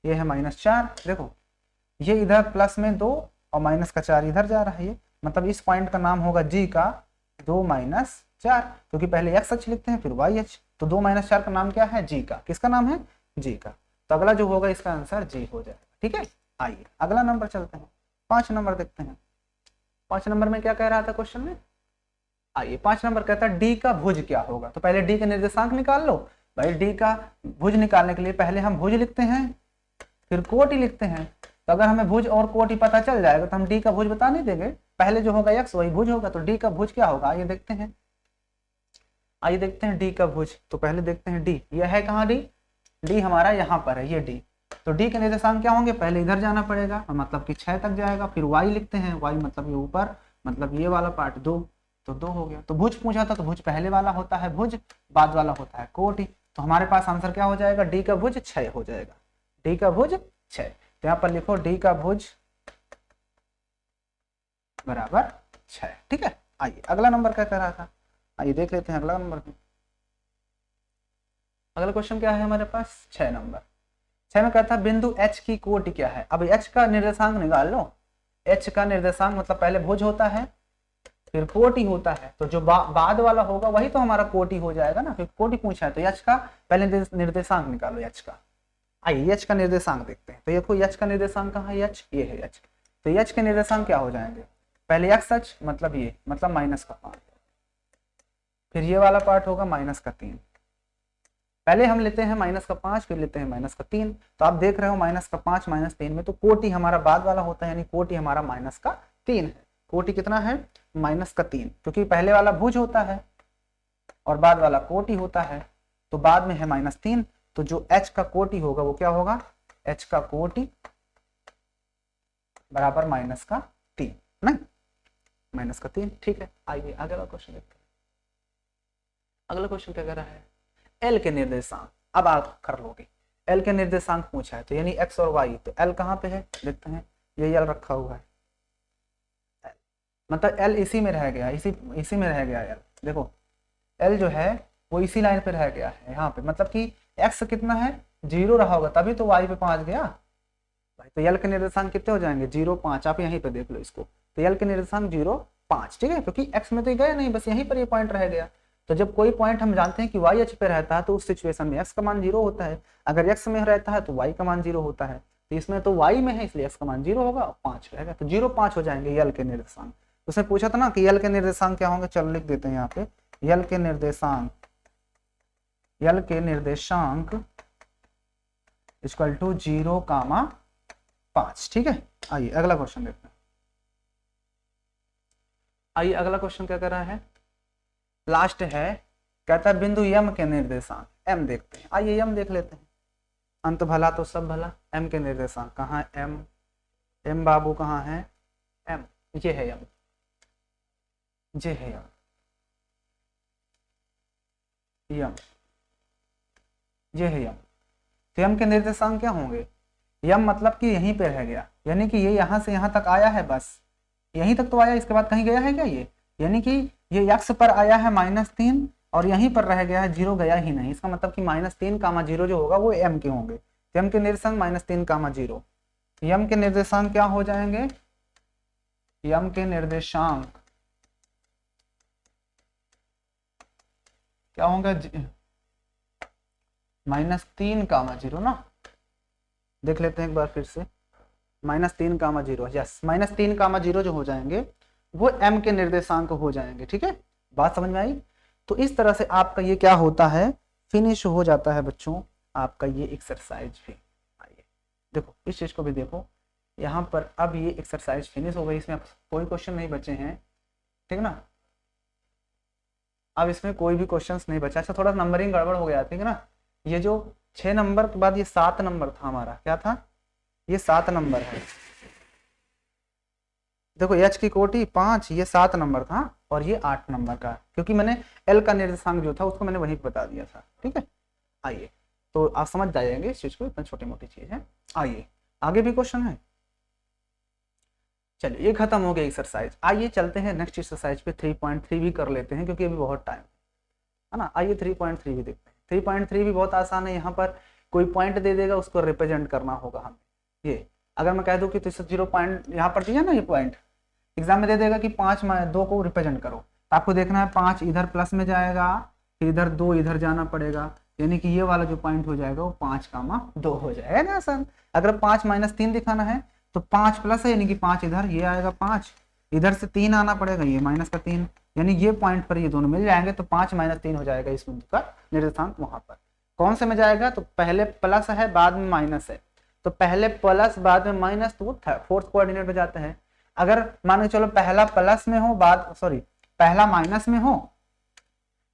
ये है -4। देखो ये इधर प्लस में 2 और माइनस का 4 इधर जा रहा है, ये मतलब इस पॉइंट का नाम होगा जी का 2 - 4, क्योंकि पहले x अक्ष लिखते हैं फिर y अक्ष, तो 2 - 4 का नाम क्या है, जी का। किसका नाम है, जी का। तो अगला जो होगा इसका आंसर जी हो जाएगा, ठीक है। आइए अगला नंबर चलते हैं, 5 नंबर देखते हैं। 5 नंबर में क्या कह रहा था क्वेश्चन में, आइए 5 नंबर कहता है डी का भुज क्या होगा। तो पहले डी का निर्देशांक निकाल लो भाई। डी का भुज निकालने के लिए पहले हम भुज लिखते हैं फिर कोटि लिखते हैं। तो अगर हमें भुज और कोटि पता चल जाएगा तो हम डी का भुज बता नहीं देंगे, पहले जो होगा x वही भुज होगा। तो डी का भुज क्या होगा, आइए देखते हैं। आइए देखते हैं डी का भुज। तो पहले देखते हैं डी, यह है कहाँ डी, डी हमारा यहाँ पर है, ये डी। तो डी के निर्देशांक क्या होंगे, पहले इधर जाना पड़ेगा मतलब कि 6 तक जाएगा, फिर y लिखते हैं, y मतलब ये ऊपर, मतलब ये वाला पार्ट 2, तो 2 हो गया। तो भुज पूछा था तो भुज पहले वाला होता है भुज, बाद वाला होता है कोटि। तो हमारे पास आंसर क्या हो जाएगा, डी का भुज 6 हो जाएगा, डी का भुज 6। तो यहाँ पर लिखो डी का भुज बराबर 6, ठीक है। आइए अगला नंबर क्या कह रहा था, आइए देख लेते हैं अगला नंबर। अगला क्वेश्चन क्या है हमारे पास, 6 नंबर। 6 में कहता है बिंदु H की कोटि क्या है। अब H का निर्देशांक निकाल लो। H का निर्देशांक मतलब पहले भुज होता है फिर कोटि होता है, तो जो बाद वाला होगा वही तो हमारा कोटि हो जाएगा ना, फिर कोटि पूछा है तो H का पहले निर्देशांक निकालो H का। आइए H का निर्देशांक देखते हैं। तो देखो H का निर्देशांक कहाँ है, H ये है H। तो H के निर्देशांक क्या हो जाएंगे, पहले x अक्ष मतलब ये मतलब -5, फिर ये वाला पार्ट होगा -3। पहले हम लेते हैं -5 फिर लेते हैं -3। तो आप देख रहे हो -5 -3 में तो कोटि हमारा बाद वाला होता है, यानी कोटि हमारा -3 है। कोटि कितना है, -3, क्योंकि पहले वाला भुज होता है और बाद वाला कोटि होता है, तो बाद में है -3। तो जो H का कोटि होगा वो क्या होगा, H का कोटि बराबर -3, नहीं -3, ठीक है। आइए अगला क्वेश्चन देखते हैं। अगला क्वेश्चन क्या कर रहा है, L के निर्देशांक। अब आप कर लोगे, L के निर्देशांक पूछा है तो यानी x और y। तो L कहाँ पे है, देखते हैं, ये L रखा हुआ है, मतलब L इसी में रह गया, इसी में रह गया L। देखो L जो है वो इसी लाइन पे रह गया है यहाँ पे, मतलब कि x कितना है, 0 रहा होगा तभी तो y पे 5 गया भाई। तो L के निर्देशांक कितने हो जाएंगे, 0 5। आप यहीं पे देख लो इसको, तो L के निर्देशांक 0 5, ठीक है, क्योंकि x में तो गया नहीं, बस यहीं पर ये पॉइंट रह गया। तो जब कोई पॉइंट हम जानते हैं कि y अक्ष पे रहता है तो उस सिचुएशन में x का मान 0 होता है, अगर x में रहता है तो y का मान 0 होता है। तो इसमें तो y में है इसलिए x का मान 0 होगा और 5 रहेगा, तो 0 5 हो जाएंगे L के निर्देशांक। उसने पूछा था ना कि L के निर्देशांक क्या होंगे, चलो लिख देते हैं यहाँ पे, L के निर्देशांक इक्वल टू 0, 5, ठीक है। आइए अगला क्वेश्चन देखते हैं। आइए अगला क्वेश्चन क्या कर रहा है, लास्ट है, कहता है बिंदु M के निर्देशांक। M देखते हैं, आइए M देख लेते हैं। अंत भला तो सब भला। एम के निर्देशांक कहाँ है? एम, एम बाबू कहाँ है? एम, ये है एम, ये है एम, यम, ये है यम। तो यम के निर्देशांक क्या होंगे? यम मतलब कि यहीं पे रह गया, यानी कि ये यहाँ से यहाँ तक आया है, बस यहीं तक तो आया, इसके बाद कहीं गया है क्या ये? यानी कि ये यक्ष पर आया है -3 और यहीं पर रह गया है, 0 गया ही नहीं। इसका मतलब कि -3, 0 जो होगा वो एम के होंगे। यम के निर्देशांक -3, 0। यम के निर्देशांक क्या हो जाएंगे? यम के निर्देशांक क्या होंगे? -3, 0 ना। देख लेते हैं एक बार फिर से। -3, 0, यस, -3, 0 जो हो जाएंगे वो m के निर्देशांक हो जाएंगे। ठीक है, बात समझ में आई? तो इस तरह से आपका ये क्या होता है, फिनिश हो जाता है बच्चों आपका ये एक्सरसाइज भी। आइए देखो इस चीज को भी देखो, यहाँ पर अब ये एक्सरसाइज फिनिश हो गई, इसमें कोई क्वेश्चन नहीं बचे हैं। ठीक ना, अब इसमें कोई भी क्वेश्चन नहीं बचा। अच्छा थोड़ा नंबरिंग गड़बड़ हो गया, ठीक है ना। ये जो 6 नंबर के बाद ये 7 नंबर था हमारा, क्या था? ये 7 नंबर है। देखो एच की कोटि 5, ये 7 नंबर था और ये 8 नंबर का, क्योंकि मैंने एल का निर्देशांक जो था उसको मैंने वहीं बता दिया था। ठीक है, आइए तो आप समझ जाएंगे इस चीज को, इतना छोटी मोटी चीज है। आइए आगे भी क्वेश्चन है। चलिए ये खत्म हो गया एक्सरसाइज। आइए चलते हैं नेक्स्ट एक्सरसाइज पे, 3.3 भी कर लेते हैं क्योंकि अभी बहुत टाइम है ना। आइए 3.3 भी देखते हैं। 3.3 भी बहुत आसान है। यहाँ पर कोई पॉइंट दे देगा, उसको रिप्रेजेंट करना होगा हमें। ये अगर मैं कह दूं कि 0 पॉइंट यहाँ पर चाहिए ना, ये पॉइंट एग्जाम में दे देगा कि 5-2 को रिप्रेजेंट करो, तो आपको देखना है 5 इधर प्लस में जाएगा, फिर इधर 2 इधर जाना पड़ेगा, यानी कि ये वाला जो पॉइंट हो जाएगा वो 5,2 हो जाएगा ना आसान। अगर 5-3 दिखाना है तो 5 प्लस है, यानी कि 5 इधर, ये आएगा 5 इधर से 3 आना पड़ेगा, ये -3, यानी ये पॉइंट पर ये दोनों मिल जाएंगे तो 5-3 हो जाएगा इस बिंदु का निर्देशांक। वहां पर कौन से में जाएगा? तो पहले प्लस है बाद में माइनस है, तो पहले प्लस बाद में माइनस, तो वो फोर्थ कोऑर्डिनेट में जाता है। अगर मान के चलो पहला प्लस में हो, पहला माइनस में हो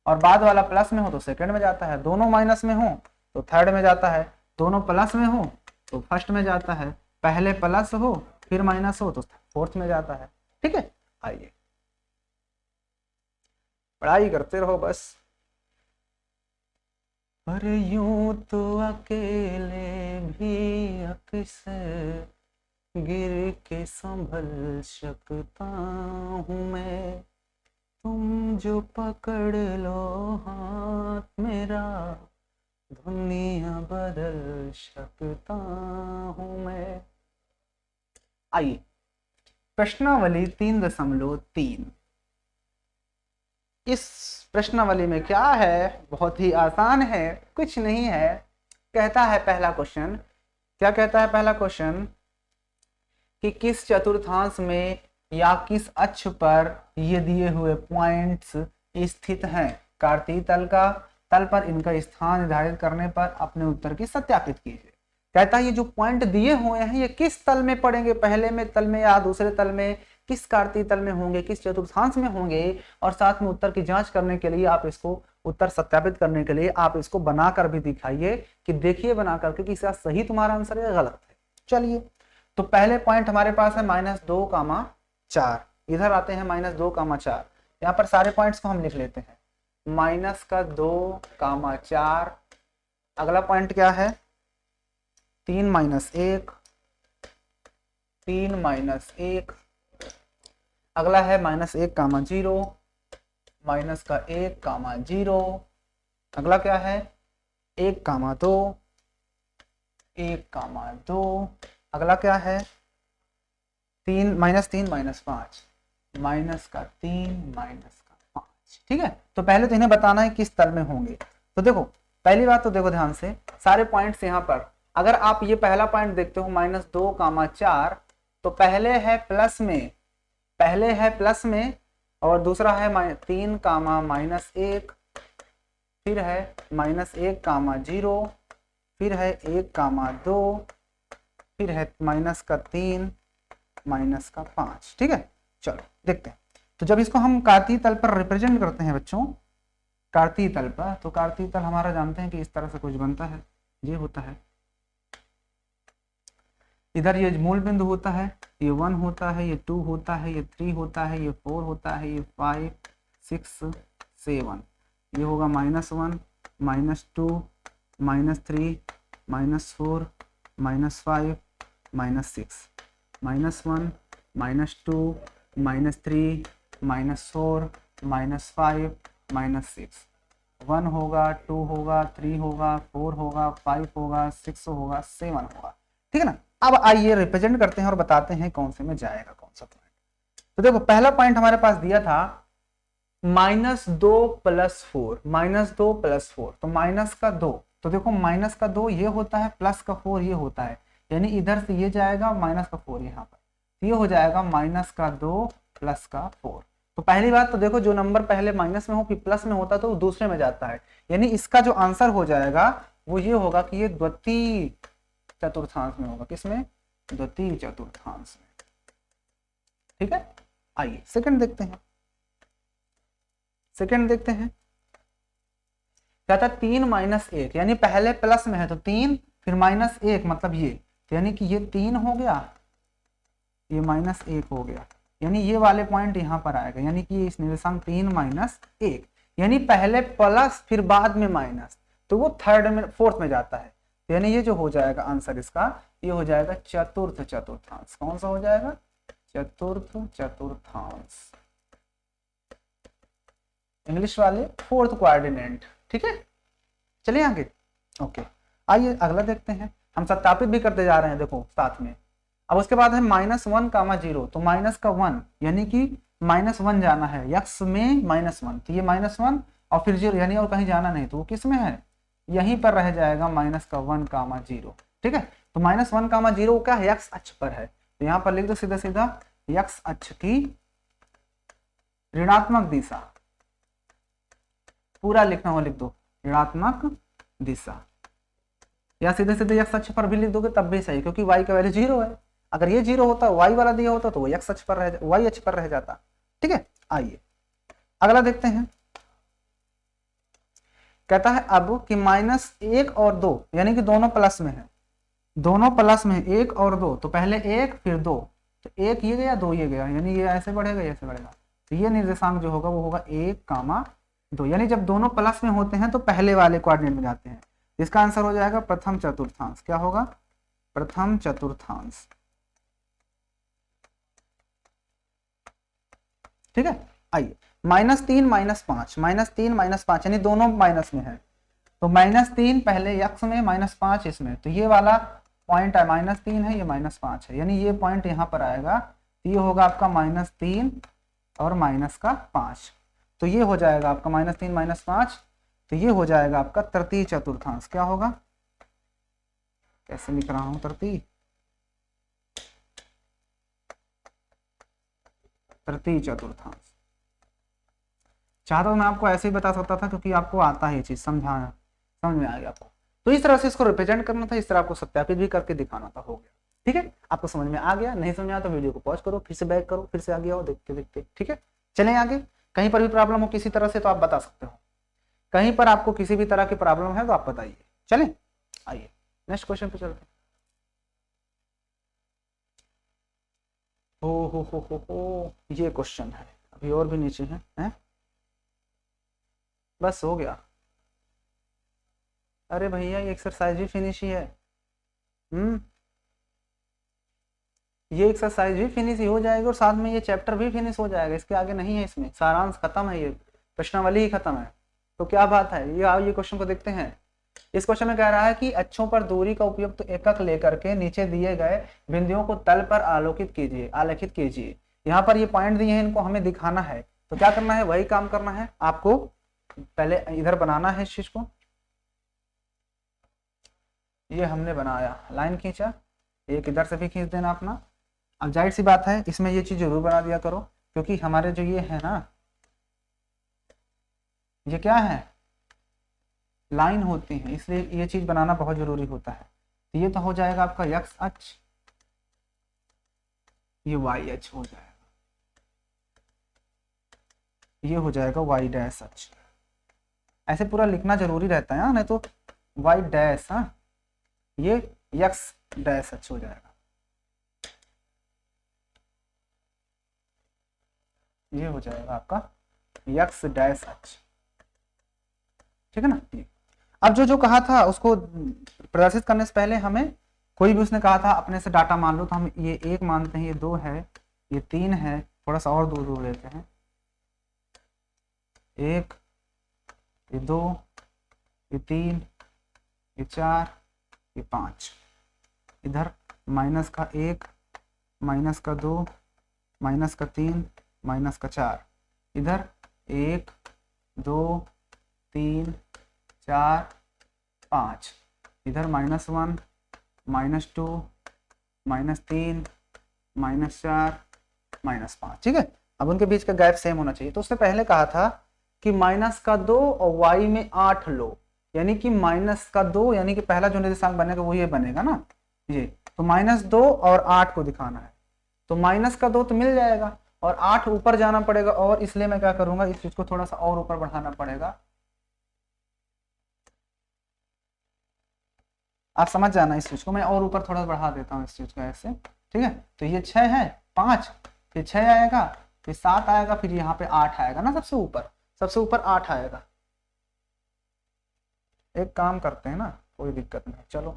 और बाद वाला प्लस में हो तो सेकंड में जाता है, दोनों माइनस में हो तो थर्ड में जाता है, दोनों प्लस में हो तो फर्स्ट में जाता है, पहले प्लस हो फिर माइनस हो तो फोर्थ में जाता है। ठीक है, आइए पढ़ाई करते रहो बस। पर यूं तो अकेले भी अक्सर गिर के संभल सकता हूँ मैं, तुम जो पकड़ लो हाथ मेरा दुनिया बदल सकता हूँ मैं। आइए प्रश्नावली 3.3। इस प्रश्नावली में क्या है? बहुत ही आसान है, कुछ नहीं है। कहता है पहला क्वेश्चन, क्या कहता है पहला क्वेश्चन कि किस चतुर्थांश में या किस अक्ष पर ये दिए हुए पॉइंट्स स्थित हैं? कार्तीय तल पर इनका स्थान निर्धारित करने पर अपने उत्तर की सत्यापित कीजिए। कहता है ये जो पॉइंट दिए हुए हैं ये किस तल में पड़ेंगे, पहले में तल में या दूसरे तल में, किस कार्तीय तल में होंगे, किस चतुर्थांश में होंगे, और साथ में उत्तर की जांच करने के लिए आप इसको, उत्तर सत्यापित करने के लिए आप इसको बनाकर भी दिखाइए कि देखिए बना करके कि इसका सही तुम्हारा आंसर है गलत है। चलिए तो पहले पॉइंट हमारे पास है -2,4, इधर आते हैं -2,4। यहाँ पर सारे पॉइंट्स को हम लिख लेते हैं, -2,4। अगला पॉइंट क्या है? 3 - 1, 3 - 1। अगला है -1,0, -1,0। अगला क्या है? 1,2, 1,2। अगला क्या है? 3 - 5, -3 -5। ठीक है, तो पहले तो इन्हें बताना है किस तल में होंगे। तो देखो पहली बात तो देखो ध्यान से, सारे पॉइंट्स यहाँ पर अगर आप ये पहला पॉइंट देखते हो -2,4, तो पहले है प्लस में, और दूसरा है 3, -1, फिर है -1,0, फिर है 1,2, फिर है -3 -5। ठीक है, चलो देखते हैं। तो जब इसको हम कार्तीय तल पर रिप्रेजेंट करते हैं बच्चों, कार्तीय तल पर, तो कार्तीय तल हमारा जानते हैं कि इस तरह से कुछ बनता है, ये होता है। इधर ये मूल बिंदु होता है, ये 1 होता है, ये 2 होता है, ये 3 होता है, ये 4 होता है, ये 5 6 7, ये होगा -1 -2 -3 -4 -5 -6, -1 -2 -3 -4 -5 -6, 1 होगा, 2 होगा, 3 होगा, 4 होगा, 5 होगा, 6 होगा, 7 होगा। ठीक है ना। अब आइए रिप्रेजेंट करते हैं और बताते हैं कौन से में जाएगा कौन सा पॉइंट। तो देखो पहला पॉइंट हमारे पास दिया था -2 + 4, -2 + 4, तो माइनस का 2, तो देखो माइनस का 2 ये होता है, प्लस का 4 ये होता है, यानी इधर से ये जाएगा माइनस का 4 यहाँ पर, तो ये हो जाएगा -2 + का 4। तो पहली बात तो देखो जो नंबर पहले माइनस में हो फिर प्लस में होता तो दूसरे में जाता है, यानी इसका जो आंसर हो जाएगा वो ये होगा कि ये द्वितीय चतुर्थांश में होगा। किसमें? द्वितीय चतुर्थांश में। ठीक है, आइए सेकंड देखते हैं। सेकंड देखते हैं क्या था, 3 - 1, यानी पहले प्लस में है तो 3 फिर -1 मतलब ये, यानी कि ये 3 हो गया, ये -1 हो गया, यानी ये वाले पॉइंट यहाँ पर आएगा, यानी कि इस निर्देशांक 3 - 1, यानी पहले प्लस फिर बाद में माइनस, तो वो थर्ड में फोर्थ में जाता है, यानी ये जो हो जाएगा आंसर इसका, ये हो जाएगा चतुर्थ चतुर्थांश। कौन सा हो जाएगा? चतुर्थ चतुर्थांश, इंग्लिश वाले फोर्थ क्वाड्रेंट। ठीक है, चलिए आगे। ओके, आइए अगला देखते हैं, हम सत्यापित भी करते जा रहे हैं देखो साथ में। अब उसके बाद है -1, 0, तो माइनस का 1, यानी कि -1 जाना है, यक्स में -1, तो ये -1 और फिर 0, यानी और कहीं जाना नहीं, तो वो किस में है? यहीं पर रह जाएगा -1, 0। ठीक है, तो -1, 0 क्या है? यक्स अक्ष पर है, तो यहाँ पर लिख दो सीधा सीधा यक्स अक्ष की ऋणात्मक दिशा, पूरा लिखना हो लिख दो ऋणात्मक दिशा, या सीधे सीधे यक्स अक्ष पर भी लिख दोगे तब भी सही, क्योंकि y का वैल्यू 0 है। अगर ये 0 होता, y वाला दिया होता तो वो यक्स अक्ष पर रह, y अक्ष पर रह जाता। ठीक है, आइए अगला देखते हैं। कहता है अब कि -1 और 2, यानी कि दोनों प्लस में है, दोनों प्लस में 1 और 2, तो पहले 1 फिर 2, तो 1 ये गया 2 ये गया, यानी ये ऐसे बढ़ेगा ऐसे बढ़ेगा, तो ये निर्देशांक जो होगा वो होगा 1, 2, यानी जब दोनों प्लस में होते हैं तो पहले वाले क्वाड्रेंट में जाते हैं। इसका आंसर हो जाएगा प्रथम चतुर्थांश। क्या होगा? प्रथम चतुर्थांश। ठीक है, आइए -3 -5, -3 -5, यानी दोनों माइनस में है, तो -3 पहले यक्स में, -5 इसमें, तो ये वाला पॉइंट है -3 है, ये -5 है, यानी ये पॉइंट यहाँ पर आएगा, तो ये होगा आपका -3 और -5, तो ये हो जाएगा आपका -3 -5, तो ये हो जाएगा आपका तृतीय चतुर्थांश। क्या होगा? कैसे लिख रहा हूं? तृतीय चतुर्थांश। चाहता तो मैं आपको ऐसे ही बता सकता था, क्योंकि आपको आता है ये चीज, समझाना समझ में आ गया आपको, तो इस तरह से इसको रिप्रेजेंट करना था, इस तरह आपको सत्यापित भी करके दिखाना था, हो गया। ठीक है, आपको समझ में आ गया? नहीं समझ में आया तो वीडियो को पॉज करो, फिर से बैक करो, फिर से आगे आओ, देखते देखते। ठीक है, चलें आगे। कहीं पर भी प्रॉब्लम हो किसी तरह से तो आप बता सकते हो, कहीं पर आपको किसी भी तरह की प्रॉब्लम है तो आप बताइए। चलें, आइए नेक्स्ट क्वेश्चन पे चलते हैं। हो ये क्वेश्चन है, अभी और भी नीचे है? बस हो गया? अरे भैया ये एक्सरसाइज भी फिनिश ही है। ये एक्सरसाइज भी फिनिश ही हो जाएगी और साथ में ये चैप्टर भी फिनिश हो जाएगा, इसके आगे नहीं है, इसमें सारांश खत्म है, ये प्रश्नावली ही खत्म है। तो क्या बात है, ये आओ ये क्वेश्चन को देखते हैं। इस क्वेश्चन में कह रहा है कि अक्षों पर दूरी का उपयुक्त एकक लेकर के नीचे दिए गए बिंदुओं को तल पर आलेखित कीजिए। यहाँ पर ये पॉइंट दिए हैं, इनको हमें दिखाना है, तो क्या करना है? वही काम करना है आपको, पहले इधर बनाना है इस चीज को, ये हमने बनाया, लाइन खींचा, एक इधर से भी खींच देना अपना। अब जाहिर सी बात है इसमें ये चीज जरूर बना दिया करो, क्योंकि हमारे जो ये है ना, ये क्या है? लाइन होती है, इसलिए ये चीज बनाना बहुत जरूरी होता है। तो ये तो हो जाएगा आपका यक्स अक्ष, ये वाई अक्ष हो जाएगा, ये हो जाएगा वाई डैश अक्ष। ऐसे पूरा लिखना जरूरी रहता है, नहीं तो वाई डैश, हाँ, ये यक्स डैश अक्ष हो जाएगा। ये हो जाएगा आपका यक्स डैश एच, ठीक है ना। अब जो जो कहा था उसको प्रदर्शित करने से पहले हमें कोई भी उसने कहा था अपने से डाटा मान लो, तो हम ये 1 मानते हैं, ये 2 है, ये 3 है, थोड़ा सा और दूर दूर लेते हैं, 1, ये 2, ये 3, ये 4, ये 5, इधर माइनस का 1, माइनस का 2, माइनस का 3, माइनस का 4, इधर 1, 2, 3, 4, 5, इधर -1, -2, -3, -4, -5, ठीक है। अब उनके बीच का गैप सेम होना चाहिए। तो उसने पहले कहा था कि -2 और y में 8 लो, यानी कि -2 यानी कि पहला जो निर्देशांक बनेगा वो ये बनेगा ना, ये तो -2 और 8 को दिखाना है, तो -2 तो मिल जाएगा और 8 ऊपर जाना पड़ेगा, और इसलिए मैं क्या करूंगा, इस चीज को थोड़ा सा और ऊपर बढ़ाना पड़ेगा। आप समझ जाना इस चीज को, मैं और ऊपर थोड़ा बढ़ा देता हूँ इस चीज को ऐसे, ठीक है। तो ये 6 है, 5, फिर 6 आएगा, फिर 7 आएगा, फिर यहाँ पे 8 आएगा ना, सबसे ऊपर 8 आएगा। एक काम करते हैं ना, कोई दिक्कत नहीं, चलो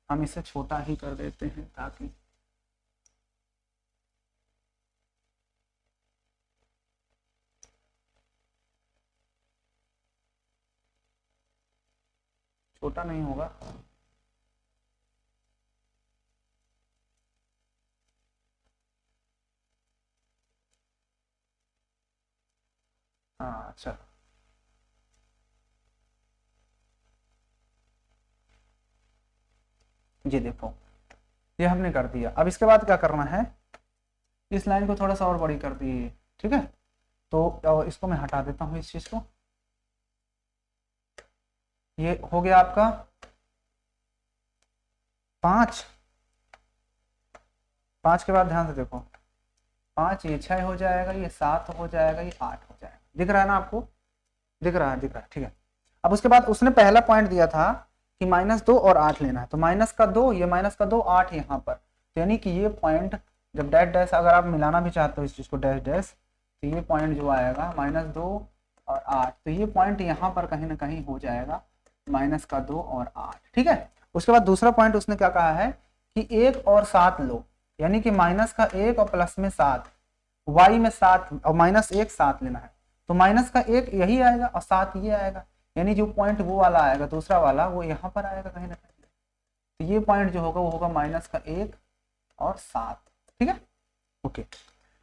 हम इसे छोटा ही कर देते हैं ताकि छोटा नहीं होगा। हाँ अच्छा, ये देखो ये हमने कर दिया। अब इसके बाद क्या करना है, इस लाइन को थोड़ा सा और बड़ी कर दी, ठीक है। तो इसको मैं हटा देता हूँ इस चीज को, ये हो गया आपका 5, 5 के बाद ध्यान से देखो, 5, ये 6 हो जाएगा, ये 7 हो जाएगा, ये 8 हो जाएगा, दिख रहा है ना आपको, दिख रहा है, ठीक है। अब उसके बाद उसने पहला पॉइंट दिया था कि -2 और 8 लेना है, तो -2, ये -2, 8 यहाँ पर, तो यानी कि ये पॉइंट जब डैश डैश अगर आप मिलाना भी चाहते हो इस चीज को डैश डैश, तो ये पॉइंट जो आएगा -2 और 8, तो ये पॉइंट यहाँ पर कहीं ना कहीं हो जाएगा -2 और 8, ठीक है। उसके बाद दूसरा पॉइंट उसने क्या कहा है कि 1 और 7 लो, यानी कि -1 और +7, y में 7 और -1 7 लेना है, तो -1 यही आएगा और 7 ये आएगा, यानी जो पॉइंट वो वाला आएगा दूसरा वाला वो यहाँ पर आएगा कहीं ना कहीं, तो ये पॉइंट जो होगा वो होगा -1 और 7, ठीक है, ओके।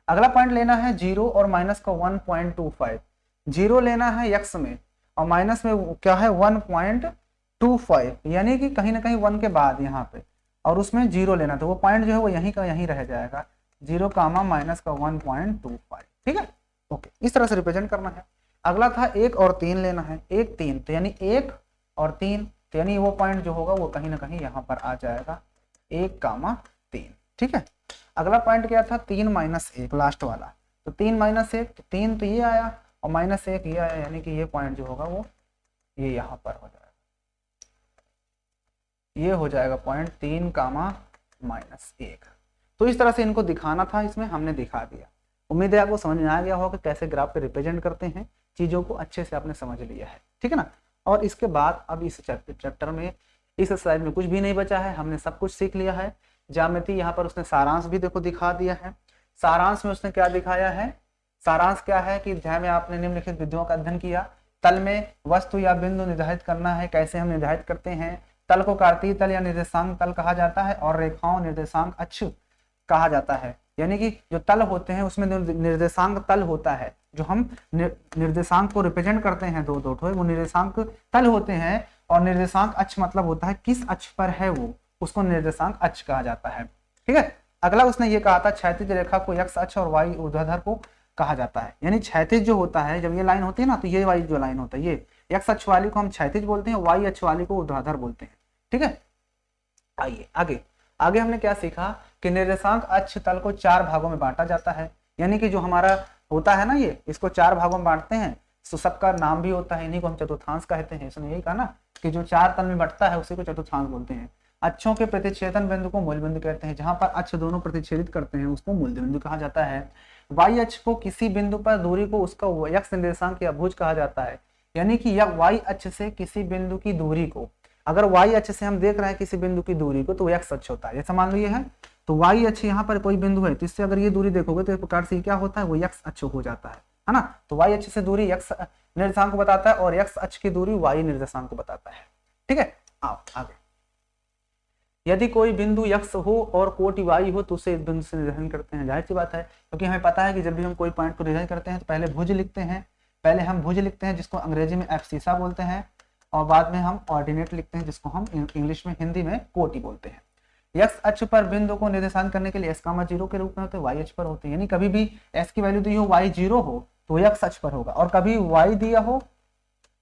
अगला पॉइंट लेना है 0 और -1.25, 0 लेना है x में और माइनस में क्या है 1.25, यानी कि कहीं ना कहीं 1 के बाद यहाँ पे, और उसमें 0 लेना, तो वो पॉइंट जो है वो यहीं का यहीं रह जाएगा, 0, -1.25, ठीक है, ओके। इस तरह से रिप्रेजेंट करना है। अगला था 1 और 3 लेना है, 1 3, तो यानी 1 और 3, तो यानी वो पॉइंट जो होगा वो कहीं ना कहीं यहाँ पर आ जाएगा, 1, 3, ठीक है। अगला पॉइंट क्या था 3 - 1 लास्ट वाला, तो 3 - 1, तो 3 तो ये आया और -1 ये आया, यानी कि ये पॉइंट जो होगा वो ये यहाँ पर हो जाएगा, ये हो जाएगा पॉइंट 3, -1। तो इस तरह से इनको दिखाना था, इसमें हमने दिखा दिया। उम्मीद है आपको समझ में आ गया होगा कि कैसे ग्राफ पे रिप्रेजेंट करते हैं, चीजों को अच्छे से आपने समझ लिया है, ठीक है ना। और इसके बाद अब इस चैप्टर में इस स्लाइड में कुछ भी नहीं बचा है, हमने सब कुछ सीख लिया है। ज्यामिति यहाँ पर उसने सारांश भी देखो दिखा दिया है। सारांश में उसने क्या दिखाया है, सारांश क्या है कि अध्याय में आपने निम्नलिखित विधियों का अध्ययन किया। तल में वस्तु या बिंदु निर्धारित करना है, कैसे हम निर्धारित करते हैं। तल को कार्तीय तल या निर्देशांक तल कहा जाता है और रेखाओं निर्देशांक अक्ष कहा जाता है, यानी कि जो तल होते हैं उसमें निर्देशांक तल होता है, जो हम निर्देशांक को रिप्रेजेंट करते हैं दो ठो, वो निर्देशांक तल होते हैं, और निर्देशांक अक्ष मतलब होता है किस अक्ष पर है वो, उसको निर्देशांक अक्ष कहा जाता है, ठीक है। अगला उसने ये कहा था क्षैतिज रेखा को x अक्ष और y ऊर्ध्वाधर को कहा जाता है, यानी क्षैतिज जो होता है जब ये लाइन होती है ना, तो ये वाली जो लाइन होता है ये x अक्ष वाली को हम क्षैतिज बोलते हैं, y अक्ष वाली को ऊर्ध्वाधर बोलते हैं, ठीक है। आइए आगे आगे हमने क्या सीखा कि निर्देशांक अक्ष तल को 4 भागों में बांटा जाता है, यानी कि जो हमारा होता है ना ये, इसको 4 भागों में बांटते हैं, तो सबका नाम भी होता है, इन्हीं को हम चतुर्थांश कहते हैं। इसने यही कहा ना कि जो 4 तल में बंटता है उसी को चतुर्थांश बोलते हैं। अक्षों के प्रतिच्छेदन बिंदु को मूल बिंदु कहते हैं, जहां पर अक्ष दोनों प्रतिच्छेदित करते हैं उसको मूल बिंदु कहा जाता है। वाई अक्ष को किसी बिंदु पर दूरी को उसका x निर्देशांक या भुज कहा जाता है। यानी कि यह वाई अक्ष से किसी बिंदु की दूरी को, अगर वाई अक्ष से हम देख रहे हैं किसी बिंदु की दूरी को, तो वो x अक्ष होता है। जैसे मान लो ये है, तो वाई अक्ष यहाँ पर कोई बिंदु है, तो इससे अगर ये दूरी देखोगे तो इस प्रकार से क्या होता है, वो x अक्ष हो जाता है ना। तो वाई अक्ष से दूरी x निर्देशांक को बताता है और x अक्ष की दूरी y निर्देशांक को बताता है। ठीक है, आओ आगे। यदि कोई बिंदु x हो और कोटि y हो तो उसे इस बिंदु से निर्धारण करते हैं। जाहिर सी बात है, क्योंकि हमें पता है कि जब भी हम कोई पॉइंट को निर्धारण करते हैं तो पहले भुज लिखते हैं, पहले हम भुज लिखते हैं जिसको अंग्रेजी में एब्सिसा बोलते हैं, और बाद में हम ऑर्डिनेट लिखते हैं जिसको हम इंग्लिश में, हिंदी में कोटि बोलते हैं। x अक्ष पर बिंदु को निर्देशांक करने के लिए s, 0 के रूप में होते हैं, y अक्ष पर होते हैं। यानी कभी भी s की वैल्यू दी हो, y 0 हो तो x अक्ष पर होगा, और कभी y दिया हो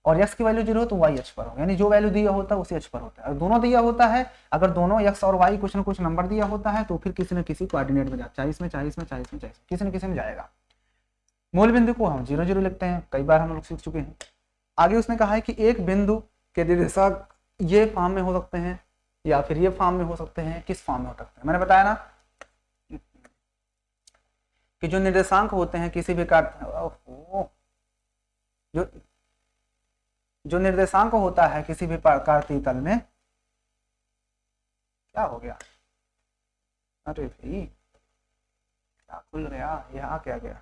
और x की वैल्यू 0 हो तो y अक्ष पर होगा। यानी जो वैल्यू दिया होता है उसी अक्ष पर होता है। और दोनों दिया होता है, अगर दोनों x और y कुछ न कुछ नंबर दिया होता है तो फिर किसी न किसी कोऑर्डिनेट में जाता है, 40 में 40 में 40 में 40 किसी न किसी में जाएगा। मूल बिंदु को हम 0 0 लिखते हैं, कई बार हम लोग सीख चुके हैं। आगे उसने कहा है कि एक बिंदु के निर्देशांक ये फॉर्म में हो सकते हैं या फिर ये फॉर्म में हो सकते हैं। किस फॉर्म में हो सकते हैं, मैंने बताया ना कि जो निर्देशांक होते हैं किसी भी जो निर्देशांक होता है किसी भी कार्तीय तल में, क्या हो गया, अरे भाई क्या खुल गया, यहाँ क्या गया,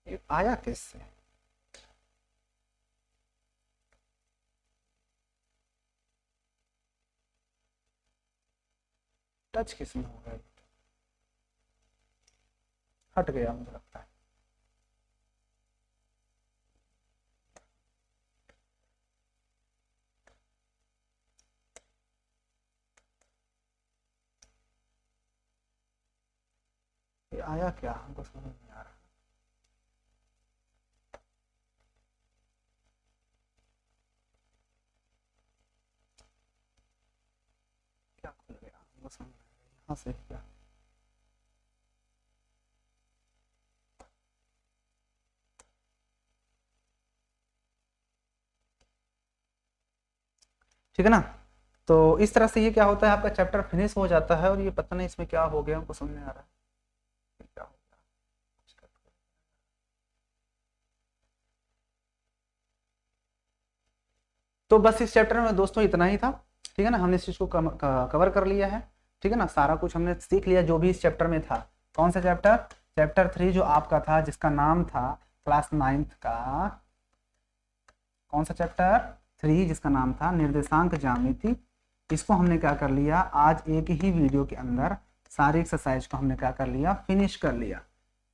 ये आया किससे, टच किसमें हो गया, हट गया मुझे लगता है। ये आया क्या, हमको समझ नहीं आ रहा। क्या खुल गया, हमको समझ नहीं आ रहा, यहाँ से क्या, ठीक है ना। तो इस तरह से ये क्या होता है, आपका चैप्टर फिनिश हो जाता है। और ये पता नहीं इसमें क्या हो गया, हमको समझ नहीं आ रहा है क्या हो गया। तो बस इस चैप्टर में दोस्तों इतना ही था, ठीक है ना। हमने इस चीज को कवर कर लिया है, ठीक है ना। सारा कुछ हमने सीख लिया जो भी इस चैप्टर में था। कौन सा चैप्टर, चैप्टर 3 जो आपका था, जिसका नाम था क्लास 9th का, कौन सा चैप्टर 3 जिसका नाम था निर्देशांक ज्यामिति। इसको हमने क्या कर लिया, आज एक ही वीडियो के अंदर सारी एक्सरसाइज को हमने क्या कर लिया, फिनिश कर लिया।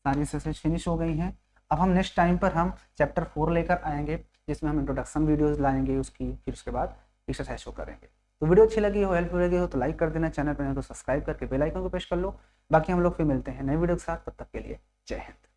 सारी एक्सरसाइज फिनिश हो गई हैं। अब हम नेक्स्ट टाइम पर हम चैप्टर 4 लेकर आएंगे, जिसमें हम इंट्रोडक्शन वीडियोस लाएंगे उसकी, फिर उसके बाद एक्सरसाइज को करेंगे। तो वीडियो अच्छी लगी हो, हेल्पफुल लगी हो तो लाइक कर देना, चैनल पर तो सब्सक्राइब करके बेल आइकन को प्रेस कर लो। बाकी हम लोग फिर मिलते हैं नए वीडियो के साथ, तब तक के लिए जय हिंद।